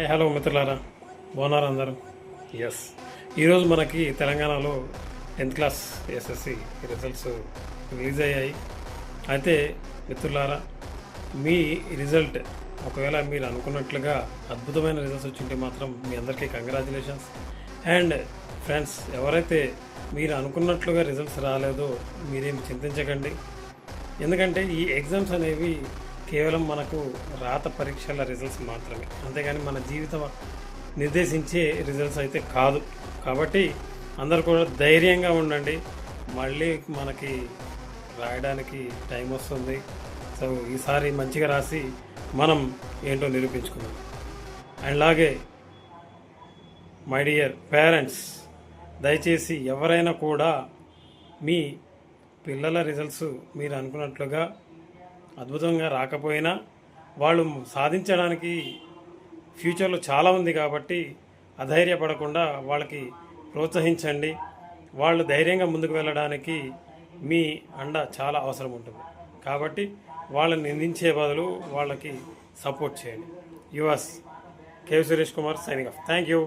Hello మిత్రులారా, బాగున్నారు అందరూ? ఎస్, ఈరోజు మనకి తెలంగాణలో 10th class SSC results release అయ్యాయి. అయితే మిత్రులారా, మీ రిజల్ట్ ఒకవేళ మీరు అనుకున్నట్లుగా అద్భుతమైన రిజల్ట్స్ వచ్చింటే మాత్రం మీ అందరికీ కంగ్రాచులేషన్స్. అండ్ ఫ్రెండ్స్, ఎవరైతే మీరు అనుకున్నట్లుగా రిజల్ట్స్ రాలేదో మీరేం చింతించకండి. ఎందుకంటే ఈ ఎగ్జామ్స్ అనేవి కేవలం మనకు రాత పరీక్షల రిజల్ట్స్ మాత్రమే, అంతేగాని మన జీవితం నిర్దేశించే రిజల్ట్స్ అయితే కాదు. కాబట్టి అందరు కూడా ధైర్యంగా ఉండండి. మళ్ళీ మనకి రాయడానికి టైం వస్తుంది. సో ఈసారి మంచిగా రాసి మనం ఏంటో నిరూపించుకుందాం. అండ్ అలాగే మై డియర్ పేరెంట్స్, దయచేసి ఎవరైనా కూడా మీ పిల్లల రిజల్ట్స్ మీరు అనుకున్నట్లుగా అద్భుతంగా రాకపోయినా వాళ్ళు సాధించడానికి ఫ్యూచర్లో చాలా ఉంది. కాబట్టి అధైర్యపడకుండా వాళ్ళకి ప్రోత్సహించండి. వాళ్ళు ధైర్యంగా ముందుకు వెళ్ళడానికి మీ అండ చాలా అవసరం ఉంటుంది. కాబట్టి వాళ్ళని నిందించే బదులు వాళ్ళకి సపోర్ట్ చేయండి. Yours K V Suresh Kumar signing off. Thank you.